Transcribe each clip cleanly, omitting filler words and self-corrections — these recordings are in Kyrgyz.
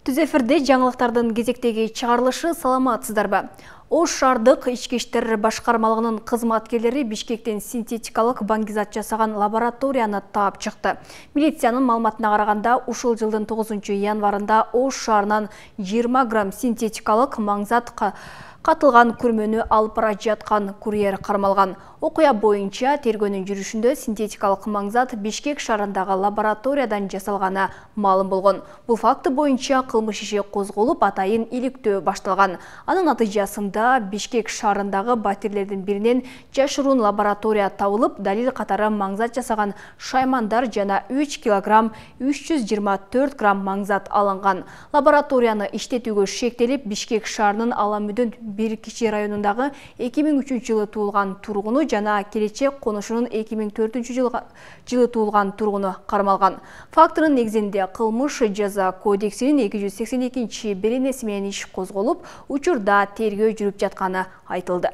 Түз эфирде жаңылыктардын кезектеги чыгарылышы саламатсыздарбы? Ош шаардык ички иштер башкармалыгынын кызматкерлери Бишкектен синтетикалык баңгизат жасаган лабораторияны таап чыкты. Милициянын маалыматына караганда, ушул жылдын 9 январында Ош шаарынан 20 грамм синтетикалык маңзат катылган күрмөнү алып бара жаткан курьер кармалган. Окуя боюнча тергөөнүн жүрүшүндө синтетикалык маңзат Бишкек шаарындагы лабораториядан жасалганы маалым болгон. Бул факты боюнча кылмыш иши козголуп, атайын иликтөө башталган. Анын натыйжасында Бишкек шаарындагы батирлердин биринен жашыруун лаборатория табылып, далил катары маңзат жасаган шаймандар жана 3 килограмм 324 грамм маңзат алынган. Лабораторияны иштетүүгө шектелип, Бишкек шаарынын Аламүдүн бир кичи районундагы 2003 жылы туулган тургуну жана Келечек конушунун 2004 жылы туулган тургуну кармалган. Фактынын негизинде кылмыш жаза кодексинин 282 беренеси менен иш козголуп, учурда тергөө жүрүп жатканы айтылды.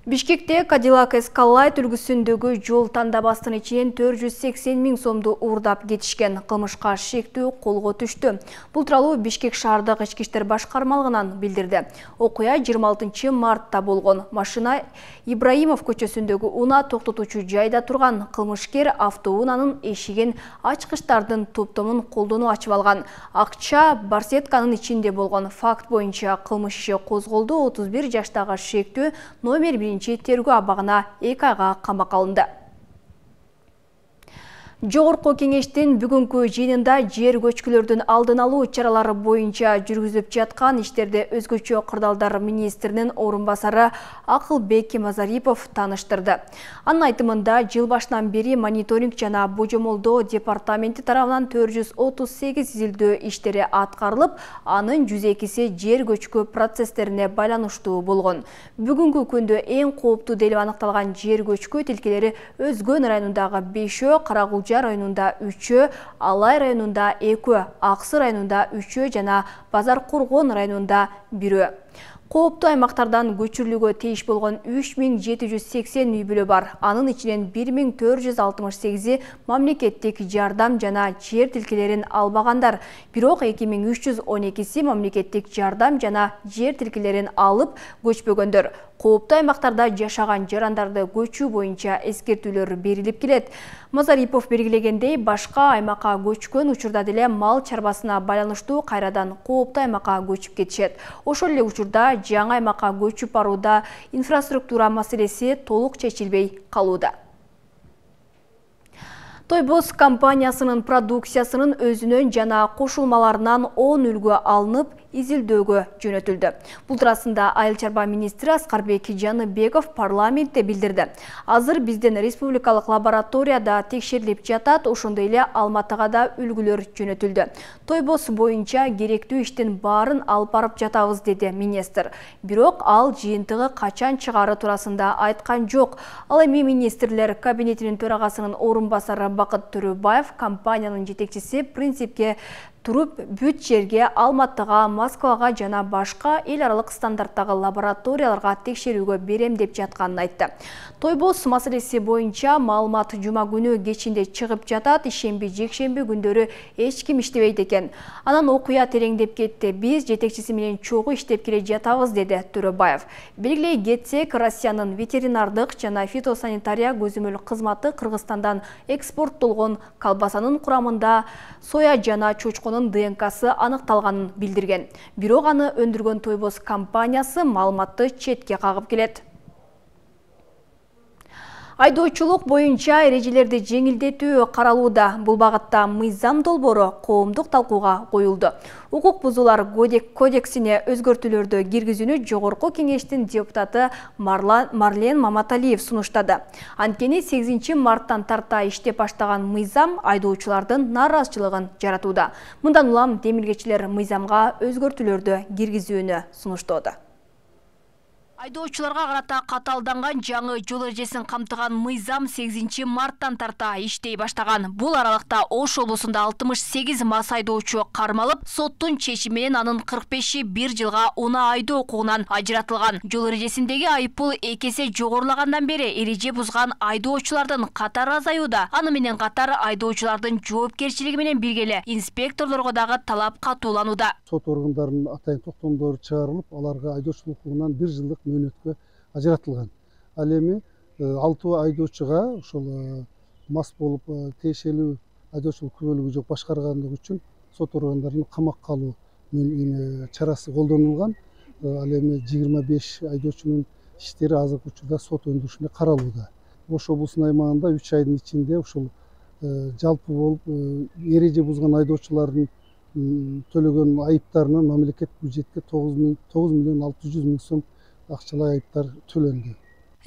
Бишкекте Cadillac Escalade үлгүсүндөгү жол тандабастын ичинен 480 000 сомду уурдап кетишкен. Кылмышка шектүү колго түштү. Бул тууралуу Бишкек шаардык ички иштер башкармалыгынан билдирди. Окуя 26 мартта болгон. Машина Ибраимов көчөсүндөгү унаа токтотуучу жайда турган. Кылмышкер автоунаанын эшигин ачкычтардын топтомун колдонуп ачып алган. Акча барсетканын ичинде болгон. Факт боюнча кылмыш иши козголду. 31 жаштагы шектүү номер 1 тергөө абагына 2 айга камакка алынды. Жогорку кеңештин бүгүнкү жыйынында жер көчкүлөрдүн алдын алуу чаралары боюнча жүргүзүлүп жаткан иштерде өзгөчө кырдаалдар министринин орун басары Акылбек Мазарипов таныштырды. Анын айтымында жыл башынан бери мониторинг жана божомолдоо департаменти тарабынан 438 изилдөө иштери аткарылып, анын 102си жер көчкү процесстерине байланыштуу болгон. Бүгүнкү күндө эң кооптуу делип аныкталган жер көчкү тилкелери Өзгөн районундагы 5, Карагулжа районунда 3, Алай районунда 2, Аксы районунда 3 жана Базар Коргон районунда 1. Кооптуу аймактардан көчүрүлүүгө тийиш болгон 3780 үй бүлө бар. Анын ичинен 1468 мамлекеттик жардам жана жер тилкелерин албагандар. Бирок 2312си мамлекеттик жардам жана жер тилкелерин алып көчпөгөндөр. Кооптуу аймактарда жашаган жарандарды көчүү боюнча эскертүүлөр берилип келет. Мазарипов белгилегендей, башка аймакка көчкөн учурда деле мал чарбасына байланыштуу кайрадан кооптуу аймакка көчүп кетишет. Ошол эле учурда жаңы аймакка көчүп барууда инфраструктура маселеси толук чечилбей калууда. Тойбос компаниясынын продукциясынын өзүнөн жана кошулмаларынан 10 үлгү алынып, изилдөөгө жөнөтүлдү. Бул туурасында Айыл чарба министри Аскарбек Жаныбеков парламентте билдирди. Азыр биздин республикалык лабораторияда текшерилип жатат, ошондой эле Алматыга да үлгүлөр жөнөтүлдү. Тойбос боюнча керектүү иштин баарын алып барып жатабыз, деди министр. Бирок ал жыйынтыгы качан чыгары туурасында айткан жок. Ал эми министрлер кабинетинин төрагасынын орун басары Бакыт Төрөбаев компаниянын жетекчиси принципке туруп бүт жерге Алматыга, Москвага жана башка эл аралык стандарттагы лабораторияларга текшерүүгө берем деп жатканын айтты. Тойбос маселеси боюнча маалымат жума күнү кечинде чыгып жатат, ишемби, жекшемби күндөрү эч ким иштебейт экен. Анан окуя тереңдеп кетти. Биз жетекчиси менен чогуу иштеп келе жатабыз, деди Төрөбаев. Белгилей кетсек, Россиянын ветеринардык жана фитосанитария көзөмөл кызматы Кыргызстандан экспорттолгон колбасанын курамында соя жана чочконун ДНКсы аныкталганын билдирген. Бирок аны өндүргөн Тойбос компаниясы маалыматты четке кагып келет. Айдоочулук боюнча эрежелерди жеңилдетүү каралууда. Бул багытта мыйзам долбоору коомдук талкууга коюлду. Укук бузуулар кодексине өзгөртүүлөрдү киргизүүнү Жогорку кеңештин депутаты Марлен Маматалиев сунуштады. Анткени 8 марттан тарта иштеп баштаган мыйзам айдоочулардын нааразычылыгын жаратууда. Мындан улам демилгечилер мыйзамга өзгөртүүлөрдү киргизүүнү сунуштоодо. Айдоочуларга карата каталданган жаңы жол эрежесин камтыган мыйзам 8 марттан тарта иштей баштаган. Бул аралыкта Ош облусунда 68 мас айдоочу кармалып, соттун чечими менен анын 45и 1 жылга унаа айдоо укугунан ажыратылган. Жол эрежесиндеги айыппул 2 эсе жогорулагандан бери эреже бузган айдоочулардын катары азаюуда. Аны менен катар айдоочулардын жоопкерчилиги менен биргеле инспекторлорго дагы талап катууланууда. Сот органдарынын атайын токтомдору чыгарылып, аларга айдоочулук укугунан 1 жылдык мөөнөткө ажыратылган. Ал эми 6 айдоочуга ошол мас болуп тиешелүү айдоочулук күбөлүгү жок башкаргандыгы үчүн сот органдарынын камакка алуу чарасы колдонулган. Ал эми 25 айдоочунун иштери азыркы учурда сот өндүрүшүндө каралууда. Ош облусунун аймагында 3 айдын ичинде ушул жалпы болуп эреже бузган айдоочулардын төлөгөн айыптарынын мамлекет бюджетке 9 миллион 600 миң сом акчалай айыптар төлөндү.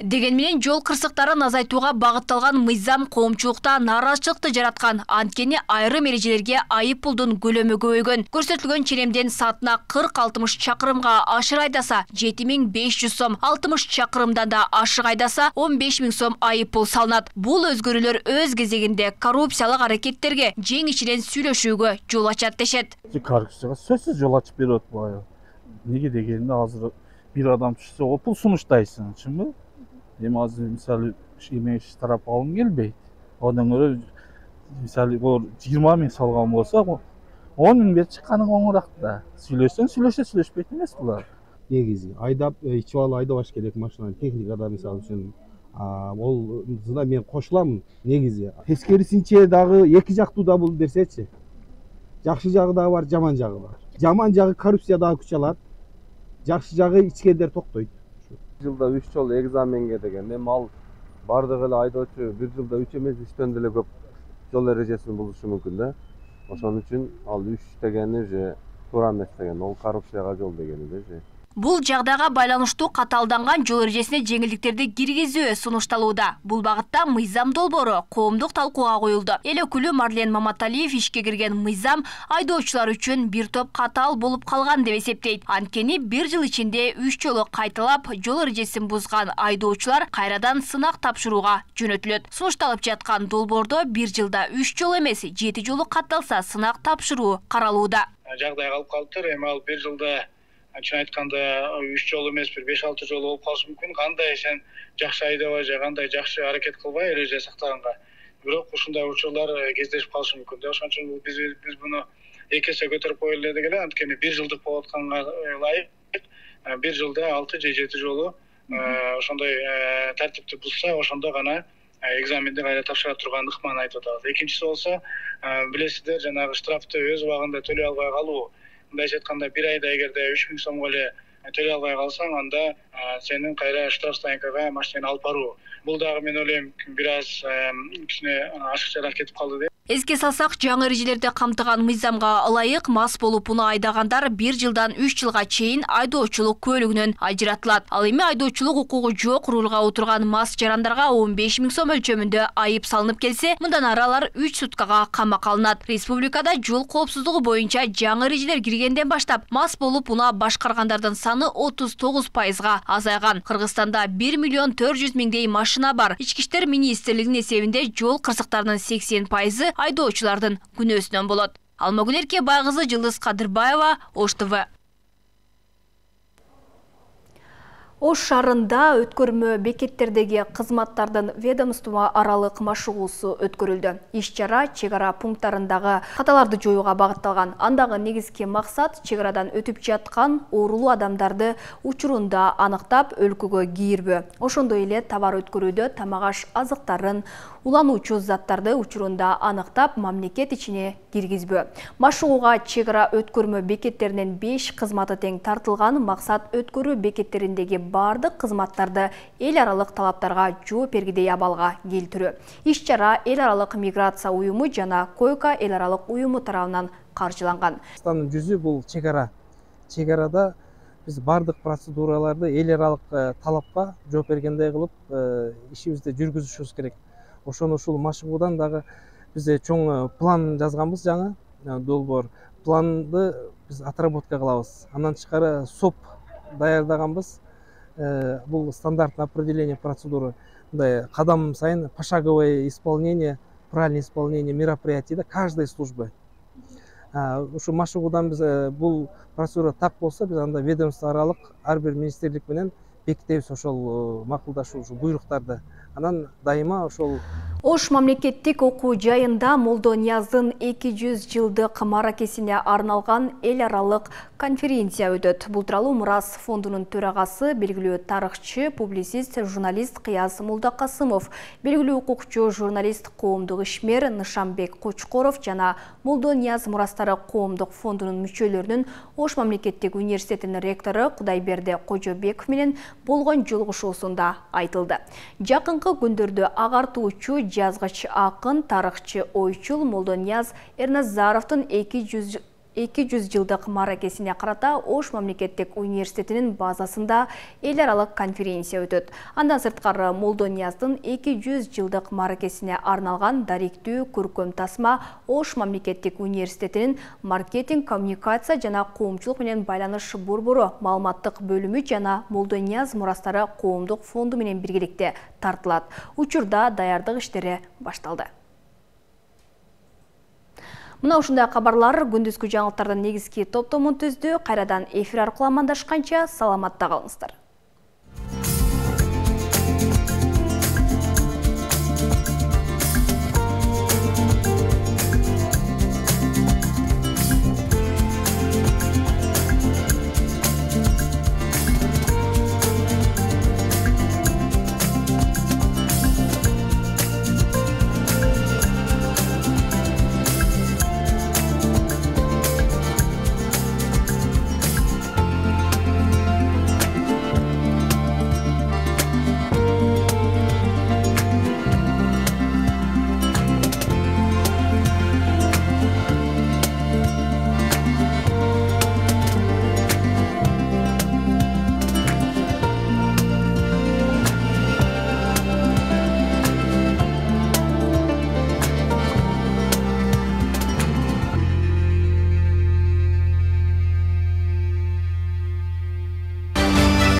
Деген менен жол кырсыктарын азайтууга багытталган мыйзам коомчулукта нааразычылыкты жараткан. Анткени айрым эрежелерге айып пулдун көлөмү көбөйгөн. Көрсөтүлгөн ченемден саатына 40-60 чакырымга ашыр айдаса 7500 сом, 60 чакырымдан да ашык айдаса 15 000 сом айып пул салынат. Бул өзгөрүүлөр өз кезегинде коррупциялык аракеттерге жең ичинен сүйлөшүүгө жол ачат дешет. Коррупцияга сөзсүз жол ачып берип атпайбы? Неге дегенде азыр бир адам түшсө о пул сунуштайсың, чынбы? Эми азыр мисалы эмеш тарап алым келбейт. Одан көрө мисалы 20 000 салган болсо 10 000 берип чыкканың оңураак да. Сүйлөшсөң сүйлөшпөйт эмес булар. Негизи айдап ичип алып айдабаш керек машинаны техникада мисалы үчүн ол зына мен кошуламын. Негизи тескерисинче дагы эки жактуу да бул берсечи. Жакшы жагы да бар, жаман жагы бар. Жаман жагы коррупция дагы күч алат. Жакшы жагы ичкендер токтойт. Жылда 3 жол экзаменге деген эми ал бардыгы эле айдоочу 1 жылда 3 эмес 3төн деле көп жол эрежесин бузушу мүмкүн да. Ошон үчүн ал 3 дегени же туура эмес деген, ол коррупцияга жол дегени да же. Бул жагдайга байланыштуу каталданган жол эрежесине жеңилдиктерди киргизүү сунушталууда. Бул багытта мыйзам долбоору коомдук талкууга коюлду. Эл өкүлү Марлен Маматалиев ишке кирген мыйзам айдоочулар үчүн бир топ катаал болуп калган деп эсептейт. Анткени 1 жыл ичинде 3 жолу кайталап жол эрежесин бузган айдоочулар кайрадан сынак тапшырууга жөнөтүлөт. Сунушталып жаткан долбоордо 1 жылда 3 жолу эмес 7 жолу катталса сынак тапшыруу каралууда. Жагдай калып калыптыр, эми ал 1 жылда чын айтканда 3 жолу эмес, 5-6 жолу болуп калышы мүмкүн. Кандай сен жакшы айдабай же кандай жакшы аракет кылбай эреже сактаганга. Бирок ушундай учурлар кездешип калышы мүмкүн. Ошон үчүн биз буну 2 эсе көтөрүп коелу эле деген, анткени 1 жылдык болуп атканга ылайык 1 жылда 6 же 7 жолу ошондой тартипти бузса, ошондо гана экзаменди кайра тапшыра турган ыкманы айтып атабыз. Экинчиси болсо, билесиздер, жанагы штрафты өз убагында төлөй албай калуу. Мындайча айтканда 1 айда эгерде 3 000 сомго эле төлөй албай калсаң, анда сенин кайра штраф стоянкага машинени алып баруу. Бул дагы мен ойлойм бир аз кичине ашыкчараак кетип калды деп. Эске салсак, жаңы эрежелерди камтыган мыйзамга ылайык мас болуп унаа айдагандар 1 жылдан 3 жылга чейин айдоочулук көлүгүнөн ажыратылат. Ал эми айдоочулук укугу жок рулга отурган мас жарандарга 15 000 сом өлчөмүндө айып салынып келсе, мындан ары алар 3 суткага камакка алынат. Республикада жол коопсуздугу боюнча жаңы эрежелер киргенден баштап мас болуп унаа башкаргандардын саны 39%га азайган. Кыргызстанда 1 миллион 400 миңдей машина бар. Ички иштер министрлигинин эсебинде жол кырсыктарынын 80% айдоочулардын күнөөсүнөн болот. Алмагүл Эркебай кызы, Жылдыз Кадырбаева, Ош ТВ. Ош шаарында өткөрмө бекеттердеги кызматтардын ведомство аралык машыгуусу өткөрүлдү. Иш-чара чек ара пункттарындагы каталарды жоюуга багытталган. Андагы негизги максат чек-арадан өтүп жаткан оорулуу адамдарды учурунда аныктап өлкөгө кийирбөө. Ошондой эле товар өткөрүүдө тамак-аш азыктарын, улануучу заттарды учурунда аныктап мамлекет ичине киргизбөө. Машыгууга чек-ара өткөрмө бекеттеринин 5 кызматы тең тартылган. Максат өткөрүү бекеттериндеги бардык кызматтарды эл аралык талаптарга жооп бергидей абалга келтирүү. Иш-чара эл аралык миграция уюму жана Койка эл аралык уюму тарабынан каржыланган. Кыргызстандын жүзү бул чек-ара. Чек-арада биз бардык процедураларды эл аралык талапка жооп бергендей кылып ишибизди жүргүзүшүбүз керек. Ошону ушул машыгуудан дагы биз чоң план жазганбыз, жаңы долбоор. Планды биз отработка кылабыз. Андан тышкары СОП даярдаганбыз. бул стандартное определение процедуры, мындай кадам сайын пошаговое исполнение, правильное исполнение мероприятий да каждой службы. Ушу машыгуудан биз бул процедура так болсо, биз анда ведомство аралык ар бир министрлик менен бекитебиз ошол макулдашуу буйруктарды. Анан дайыма ошол Ош мамлекеттик окуу жайында Молдо Нияздын 200 жылдык маракесине арналган эл аралык конференция өтөт. Бул тууралуу Мурас фондунун төрагасы, белгилүү тарыхчы, публицист, журналист Кыяз Молдокасымов, белгилүү укукчу, журналист, коомдук ишмер Нышанбек Кочкоров жана Молдо Нияз Мурастары коомдук фондунун мүчөлөрүнүн Ош мамлекеттик университетинин ректору Кудайберди Кожобеков менен болгон жолугушуусунда айтылды. Жакынкы күндөрдө агартуучу, жазгыч, акын, тарыхчы, ойчул Молдо Нияз Эрназаровдун 200 жылдык маракесине карата Ош мамлекеттик университетинин базасында эл аралык конференция өтөт. Андан сырткары Молдо Нияздын 200 жылдык маракесине арналган даректүү көркөм тасма Ош мамлекеттик университетинин маркетинг, коммуникация жана коомчулук менен байланыш борбору маалыматтык бөлүмү жана Молдо Нияз Мурастары коомдук фонду менен биргеликте тартылат. Учурда даярдык иштери башталды. Мына ушундай кабарлар күндүзгү жаңылыктардын негизги топтомун түздү. Кайрадан эфир аркылуу амандашканча саламатта калыңыздар.